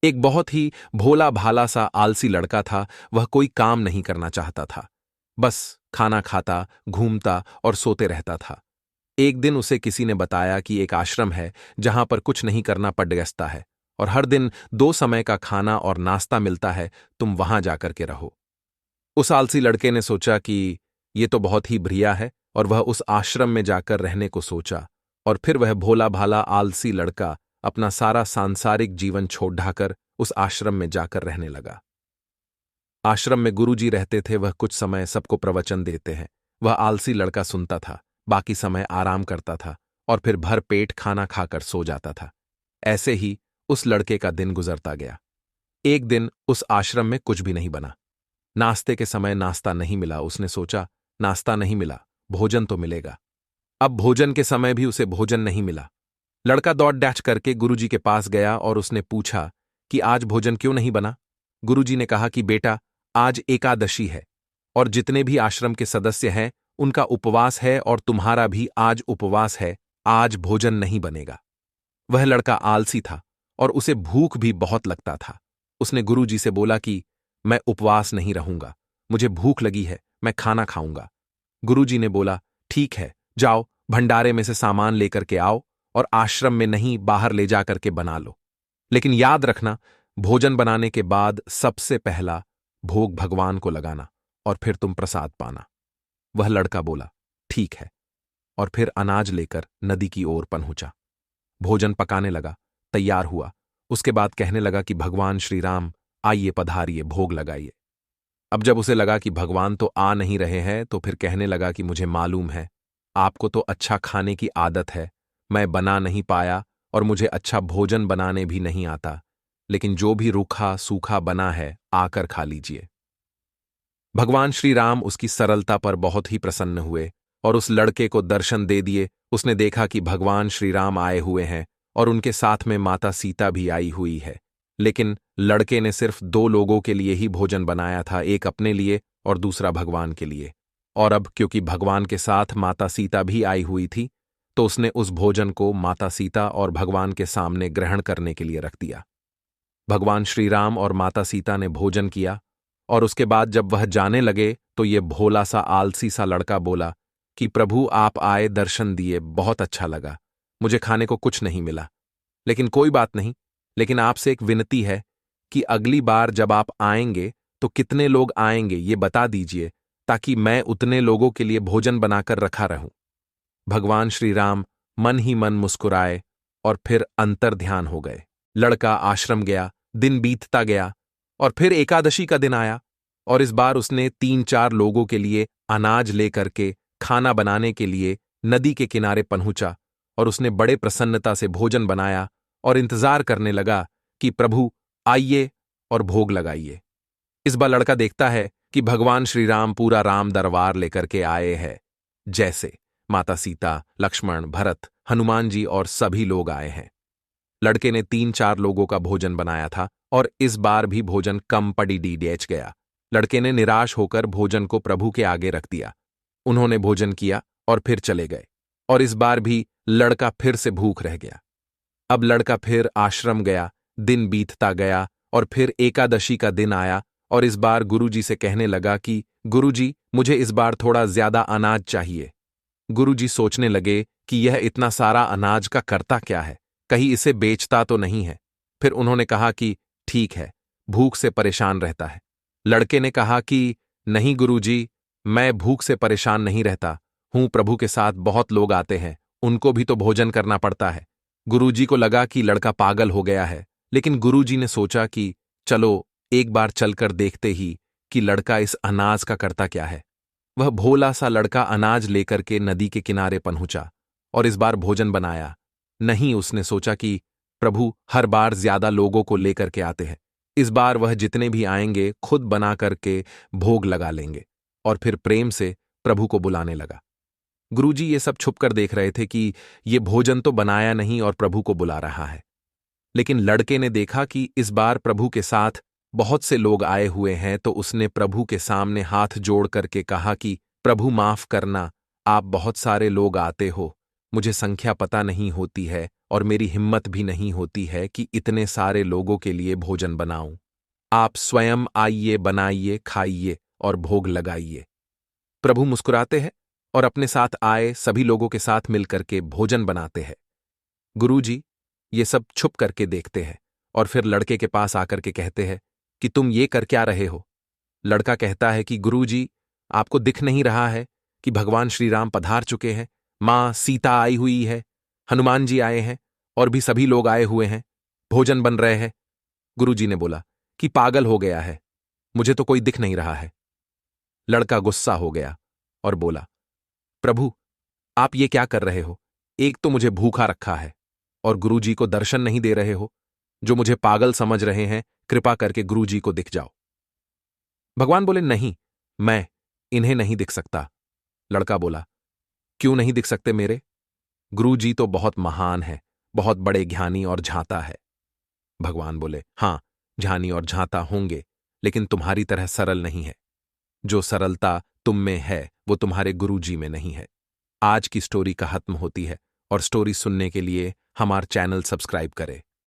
एक बहुत ही भोला भाला सा आलसी लड़का था। वह कोई काम नहीं करना चाहता था, बस खाना खाता, घूमता और सोते रहता था। एक दिन उसे किसी ने बताया कि एक आश्रम है जहां पर कुछ नहीं करना पड़ता है और हर दिन 2 समय का खाना और नाश्ता मिलता है, तुम वहां जाकर के रहो। उस आलसी लड़के ने सोचा कि ये तो बहुत ही बढ़िया है और वह उस आश्रम में जाकर रहने को सोचा। और फिर वह भोला भाला आलसी लड़का अपना सारा सांसारिक जीवन छोड़ ढाकर उस आश्रम में जाकर रहने लगा। आश्रम में गुरुजी रहते थे। वह कुछ समय सबको प्रवचन देते हैं। वह आलसी लड़का सुनता था, बाकी समय आराम करता था और फिर भर पेट खाना खाकर सो जाता था। ऐसे ही उस लड़के का दिन गुजरता गया। एक दिन उस आश्रम में कुछ भी नहीं बना। नाश्ते के समय नाश्ता नहीं मिला। उसने सोचा, नाश्ता नहीं मिला, भोजन तो मिलेगा। अब भोजन के समय भी उसे भोजन नहीं मिला। लड़का दौड़ डैच करके गुरुजी के पास गया और उसने पूछा कि आज भोजन क्यों नहीं बना। गुरुजी ने कहा कि बेटा, आज एकादशी है और जितने भी आश्रम के सदस्य हैं उनका उपवास है और तुम्हारा भी आज उपवास है, आज भोजन नहीं बनेगा। वह लड़का आलसी था और उसे भूख भी बहुत लगता था। उसने गुरुजी से बोला कि मैं उपवास नहीं रहूंगा, मुझे भूख लगी है, मैं खाना खाऊंगा। गुरुजी ने बोला, ठीक है, जाओ भंडारे में से सामान लेकर के आओ और आश्रम में नहीं, बाहर ले जाकर के बना लो। लेकिन याद रखना, भोजन बनाने के बाद सबसे पहला भोग भगवान को लगाना और फिर तुम प्रसाद पाना। वह लड़का बोला, ठीक है, और फिर अनाज लेकर नदी की ओर पहुंचा। भोजन पकाने लगा, तैयार हुआ। उसके बाद कहने लगा कि भगवान श्री राम, आइए पधारिए, भोग लगाइए। अब जब उसे लगा कि भगवान तो आ नहीं रहे हैं, तो फिर कहने लगा कि मुझे मालूम है, आपको तो अच्छा खाने की आदत है, मैं बना नहीं पाया और मुझे अच्छा भोजन बनाने भी नहीं आता, लेकिन जो भी रूखा सूखा बना है आकर खा लीजिए। भगवान श्री राम उसकी सरलता पर बहुत ही प्रसन्न हुए और उस लड़के को दर्शन दे दिए। उसने देखा कि भगवान श्री राम आए हुए हैं और उनके साथ में माता सीता भी आई हुई है। लेकिन लड़के ने सिर्फ 2 लोगों के लिए ही भोजन बनाया था, एक अपने लिए और दूसरा भगवान के लिए। और अब क्योंकि भगवान के साथ माता सीता भी आई हुई थी, तो उसने उस भोजन को माता सीता और भगवान के सामने ग्रहण करने के लिए रख दिया। भगवान श्री राम और माता सीता ने भोजन किया और उसके बाद जब वह जाने लगे तो ये भोला सा आलसी सा लड़का बोला कि प्रभु, आप आए, दर्शन दिए, बहुत अच्छा लगा, मुझे खाने को कुछ नहीं मिला, लेकिन कोई बात नहीं, लेकिन आपसे एक विनती है कि अगली बार जब आप आएंगे तो कितने लोग आएंगे ये बता दीजिए, ताकि मैं उतने लोगों के लिए भोजन बनाकर रखा रहूं। भगवान श्री राम मन ही मन मुस्कुराए और फिर अंतर्ध्यान हो गए। लड़का आश्रम गया, दिन बीतता गया और फिर एकादशी का दिन आया और इस बार उसने 3-4 लोगों के लिए अनाज लेकर के खाना बनाने के लिए नदी के किनारे पहुंचा और उसने बड़े प्रसन्नता से भोजन बनाया और इंतजार करने लगा कि प्रभु आइए और भोग लगाइए। इस बार लड़का देखता है कि भगवान श्री राम पूरा राम दरबार लेकर के आए हैं, जैसे माता सीता, लक्ष्मण, भरत, हनुमान जी और सभी लोग आए हैं। लड़के ने 3-4 लोगों का भोजन बनाया था और इस बार भी भोजन कम पड़ी डेच गया। लड़के ने निराश होकर भोजन को प्रभु के आगे रख दिया। उन्होंने भोजन किया और फिर चले गए और इस बार भी लड़का फिर से भूख रह गया। अब लड़का फिर आश्रम गया, दिन बीतता गया और फिर एकादशी का दिन आया और इस बार गुरुजी से कहने लगा कि गुरुजी, मुझे इस बार थोड़ा ज्यादा अनाज चाहिए। गुरुजी सोचने लगे कि यह इतना सारा अनाज का करता क्या है, कहीं इसे बेचता तो नहीं है। फिर उन्होंने कहा कि ठीक है, भूख से परेशान रहता है। लड़के ने कहा कि नहीं गुरुजी, मैं भूख से परेशान नहीं रहता हूं, प्रभु के साथ बहुत लोग आते हैं, उनको भी तो भोजन करना पड़ता है। गुरुजी को लगा कि लड़का पागल हो गया है, लेकिन गुरुजी ने सोचा कि चलो एक बार चलकर देखते ही कि लड़का इस अनाज का करता क्या है। वह भोला सा लड़का अनाज लेकर के नदी के किनारे पहुंचा और इस बार भोजन बनाया। नहीं, उसने सोचा कि प्रभु हर बार ज्यादा लोगों को लेकर के आते हैं, इस बार वह जितने भी आएंगे खुद बना करके भोग लगा लेंगे और फिर प्रेम से प्रभु को बुलाने लगा। गुरुजी ये सब छुपकर देख रहे थे कि ये भोजन तो बनाया नहीं और प्रभु को बुला रहा है। लेकिन लड़के ने देखा कि इस बार प्रभु के साथ बहुत से लोग आए हुए हैं, तो उसने प्रभु के सामने हाथ जोड़ करके कहा कि प्रभु माफ करना, आप बहुत सारे लोग आते हो, मुझे संख्या पता नहीं होती है और मेरी हिम्मत भी नहीं होती है कि इतने सारे लोगों के लिए भोजन बनाऊं। आप स्वयं आइए, बनाइए, खाइए और भोग लगाइए। प्रभु मुस्कुराते हैं और अपने साथ आए सभी लोगों के साथ मिलकर के भोजन बनाते हैं। गुरुजी ये सब छुप करके देखते हैं और फिर लड़के के पास आकर के कहते हैं कि तुम ये कर क्या रहे हो। लड़का कहता है कि गुरुजी, आपको दिख नहीं रहा है कि भगवान श्री राम पधार चुके हैं, मां सीता आई हुई है, हनुमान जी आए हैं और भी सभी लोग आए हुए हैं, भोजन बन रहे हैं। गुरुजी ने बोला कि पागल हो गया है, मुझे तो कोई दिख नहीं रहा है। लड़का गुस्सा हो गया और बोला, प्रभु आप ये क्या कर रहे हो? एक तो मुझे भूखा रखा है और गुरुजी को दर्शन नहीं दे रहे हो। जो मुझे पागल समझ रहे हैं, कृपा करके गुरुजी को दिख जाओ। भगवान बोले, नहीं, मैं इन्हें नहीं दिख सकता। लड़का बोला, क्यों नहीं दिख सकते मेरे? गुरुजी तो बहुत महान है, बहुत बड़े ज्ञानी और झांता है। भगवान बोले, हां, ज्ञानी और झांता होंगे, लेकिन तुम्हारी तरह सरल नहीं है। जो सरलता तुम में है वो तुम्हारे गुरुजी में नहीं है। आज की स्टोरी का खत्म होती है और स्टोरी सुनने के लिए हमारा चैनल सब्सक्राइब करें।